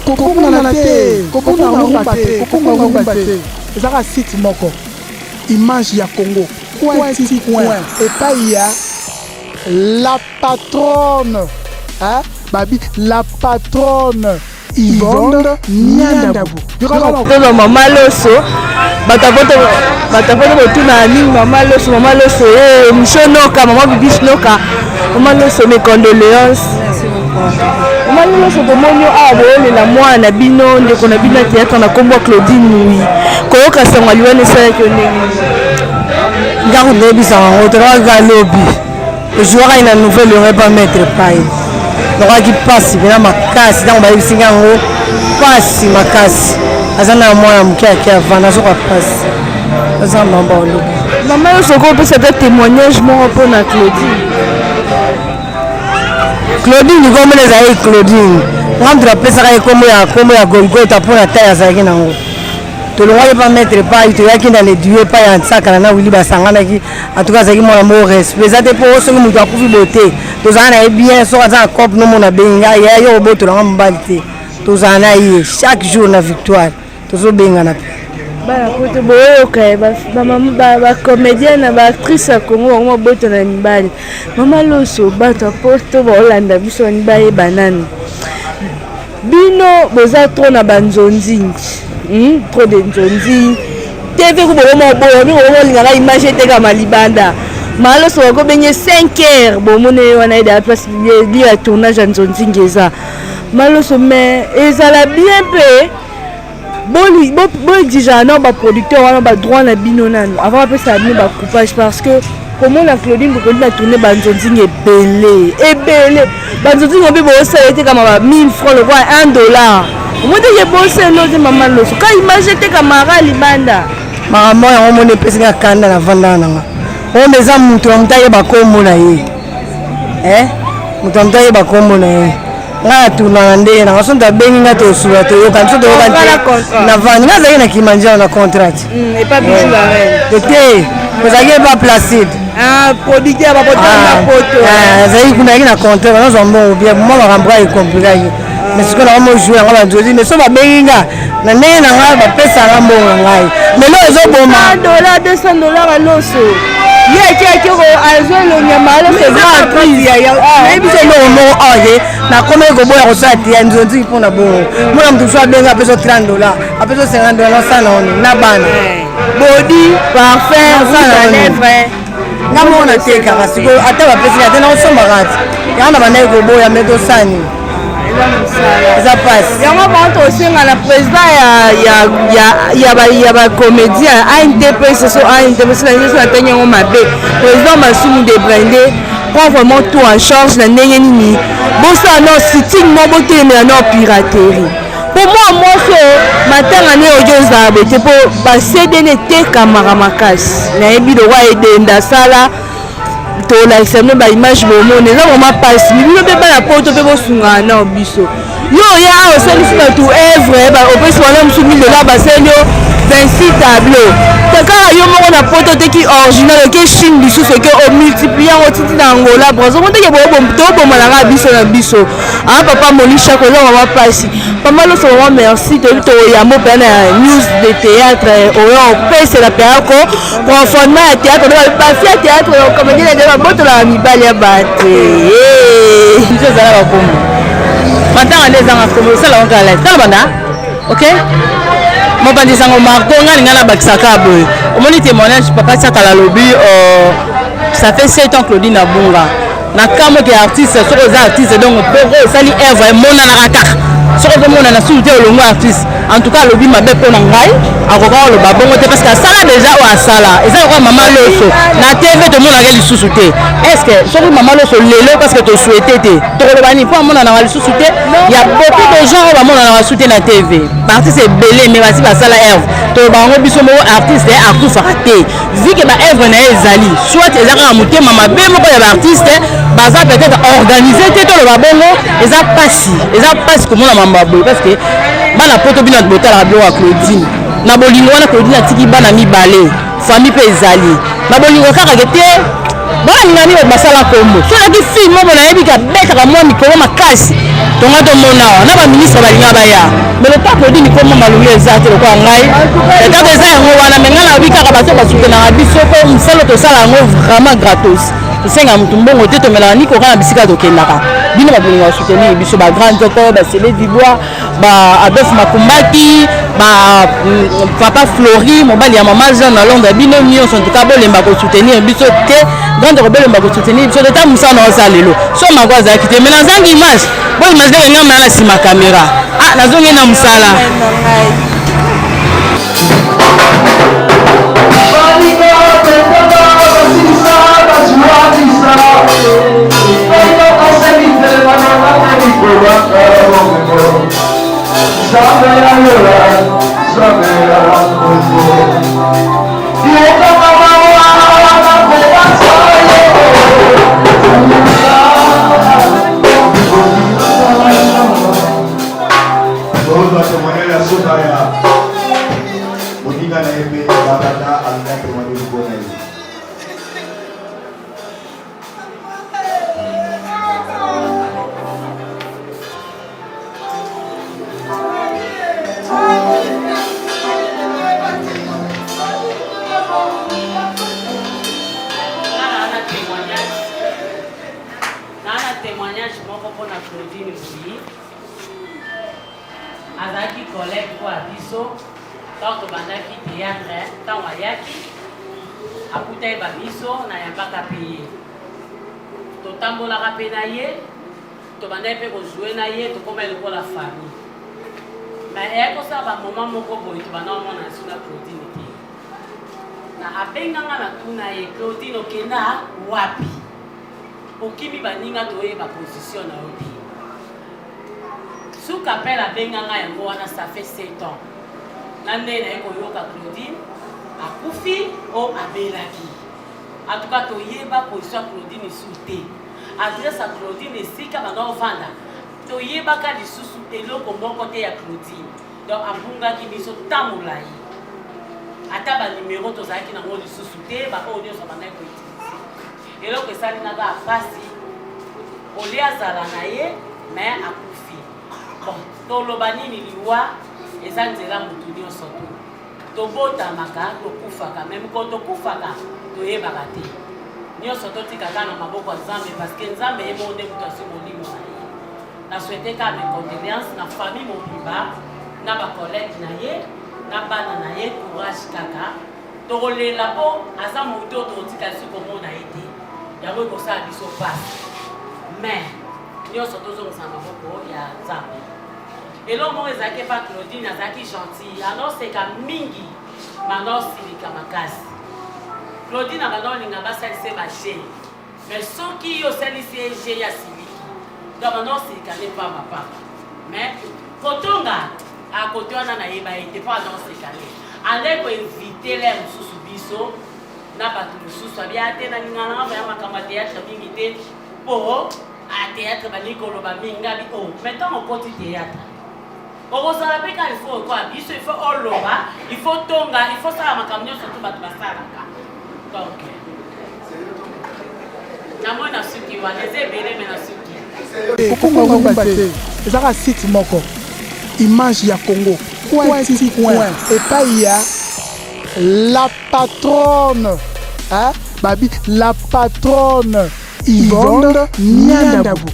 kokongana te kokongana te ezaka site moko image ya Congo point epai ya la patronne babi la patronne Yvonne Niandabu. Tono mama loso batapoto botuna nini mama loso mishonoka mama bibi shnoka mama loso mes condoléances. Mama loso tomonyo abolela mwana bino ndeko na bino théâtre na kombo Claudine Nui koyoka sango liwane sa yo ndenge ngako ndebisa ngo toka lobi le joueur a une nouvelle aurait pas mettre paille. Donc, il passe, il vient à ma casse, il va ici, il passe ma casse. Azana moi, qui a vendu, je passe. Azana bon. Maman, je comprends ce témoignage, moi, pour la Claudine. Claudine, nous comme les aïeux Claudine. On rappelle ça comme il y a Golgotha pour la terre, ça y est. Tu ne vas pas mettre pas, tu vas qui dans les dieux, pas un sac à la Willy Bassangana qui, en tout cas, c'est mon amour respect. Ça dépend de ce que nous avons pu beauté. Tous en a bien, soit en cop, nous mon abenga, il y a au beau, tu l'as embalté. Tous en a eu chaque jour la victoire. Tous au benga na pi. Bah, côté beau, ok, bah, comédienne, bah, actrice à Congo, on m'a beau, tu as une balle. Maman Loso, bah, tu as porté, bah, Hollande, tu as une balle banane. Bino, boza trop na banzonzi. Trop de nzonzi TV ko bomo boyo mi ko linga image te kama libanda malo so ko benye 5h bomone wana ida place li ya tournage nzonzi ngeza malo so mais ezala bien peu bo déjà non ba producteur wana ba droit na bino nano avant après ça bino ba coupage parce que comment la Claudine ko na tourner ba nzonzi ebele ba nzonzi ngobe bo ça était comme 1000 francs le roi $1. Moi je bosse l'autre maman loso quand image te kamara libanda maman ya omone pesi ka kanda na vanda nanga o meza mutu amtaye bakombo na ye mutu amtaye bakombo na ye nga tuna ndé na sonda bengi nga to sura to yo kan so to kan na vanda nga zaki na kimanja na contrat et pas bijou la reine te kozaki pas placide producteur ba poto na poto zaki kuna na contrat na zombo bien moi ba rambra e compliqué. Mais ce que nous avons joué, on va dire, mais ça va bien, na nene na nga ba pesa nga mbongo ngai. Mais là ezo boma $200 à l'osso. Yé ko azo lo nyama lo c'est grand prix ya. Mais biso no mo aye na kome go boya ko sa ti nzonzi pona bongo. Moi mtu so benga peso $30, apeso $50 sana on na bana. Body, parfum, ça na lèvres. Ngamo na teka parce que ata ba pesa ata na osomba kati. Yana bana go boya meto sani. Ça passe. Il y a un moment aussi la président il y a ba comédien ANTP ce sont ANTP c'est la dernière on m'a bé président Massoumou de Brandé prend vraiment tout en charge la ndenge nini bon ça non sitting mo boté mais non piraterie pour moi ce matin année audio zabe te pour passer des caméra makas na ebi do wa edenda sala to la examiner ba image bomone na mama passe bino pe ba la poto pe bo sunga na biso yo ya o selisi na tout œuvre ba o pe so na $1000 ba selio 26 tableaux kaka yo moko na poto te ki original ke chine biso ce que o multiplier o titi na Angola brazo mo te ke bo to bo malanga biso na biso papa Molisha ko lo mama passe papa lo so merci to ya mo pe na news de théâtre o pe c'est la péako pour fondement à théâtre ba fi théâtre comédien de boto la mibali ya bate nje zala ba komo matanga les ans comme ça la on kala tala banda OK mo bandi sango marto ngani ngana bakisaka boy omoni témoignage papa ça kala lobby ça fait 7 ans Claudine Abunga na kamo ke artiste so za artiste donc poko sali œuvre mona na kaka so ko mona na souté olongo artiste en tout cas lobby mabe pona ngai akoka lo babongo te parce que ça déjà ou asala et ça quoi maman loso na TV to mona ngeli souté est-ce que so maman loso lelo parce que to souhaité te to lo bani po mona na ngeli souté il y a beaucoup de gens ba mona na souté na TV artiste c'est belé mais basi ba sala œuvre to bango biso mo artiste akufa te vu que ba œuvre na ezali soit ezaka mutema mabe moko ya artiste baza peut-être organisé te to lo babongo eza passe comme na mambabo parce que bana poto bina botala bio wa Claudine na bolingo wana Claudine atiki bana mibale famille pe ezali na bolingo kaka kete baninga ni basala kombo soki film moko nayebi ka betaka mwa mikolo makasi tonga tomona na baministre balinga baya mais le temps Claudine komo malungi eza te lokola ngai etaka eza yango wana me ngai nayobi kaka bato basutenaka biso po mosala tosala yango vraiment gratos tosenga motu mbongo te tomelaka ni koka na bisika tokendaka bino babolinga basoutenir biso bagrand toko basele dibois Adolphe Makumbaki papa Flori mobali ya mama Jean na Londres bino nyonso ntuka bolemba kosoutenir biso te grande bolemba kosoutenir biso teta musana osa lelo so mako azalaki te mais nazangi image bo image nga mena na sima caméra nazongi na musala azaki collègue kwa biso tant tobandaki théâtre ntango ayaki akutai babiso na yambaka mpe ye totambolaka mpe na ye tobandaki mpe kozwe na ye tokoma lokola famille mais eyaki kosala bamoma moko boye tobanda omona nsu na Claudine te na abenganga na tuna ye Claudine okenda wapi okimi baninga toyeba position na yo te suka appel abenganga yango wana ça fait 7 ans na nde na ye koyoka Claudine akufi o abelaki en tout cas toyeba position ya Claudine esu te adresse ya Claudine esika banga ovanda toyebaka lisusu eloko moko te ya Claudine donc abungaki biso ta molai ata banimero tozalaki nango lisusu te baoyo nyonso bandaki koutilize eloko esalingaka apasi olie azala na ye mais akufi bon toloba nini liwa eza nzela motu nyonso to tobotamaka tokufaka meme ko tokufaka toyebaka te nyonso totikaka na maboko ya Nzambe parce que Nzambe ye mo nde moto asi molimo na ye na souhaite ka mes condoléances na famille mobimba na bacollègue na ye na bana na ye courage kaka tokolela mpo aza moto totika si komona ye te yango ekosala biso pasi mais nyonso tozongisa maboko ya Nzambe eloko moko ezalaki epa Claudine azalaki gentil anoseka mingi manosilika makasi Claudine abanda olinga basalise baje mais soki osalisi ye je ya siliki donc banosilika ne pa mapapa mais kotonga akote wana nayeba ete mpo anoseka ne ande koinvite le mosusu biso na bato mosusu abia te na ningana baya makambo ya théâtre mingi te mpo athéâtre balingi koloba mingi ngabi o mais ntango okoti théâtre okozala mpe ka ifo okoya biso ifo oloba ifo tonga ifo sala makambo nyonso to bato basalaka donc namoi na suki wana eza ebele me na suki okonga te ezaka site moko image ya Congo point epai ya la patronne babi la patronne Yvonne Niandabu.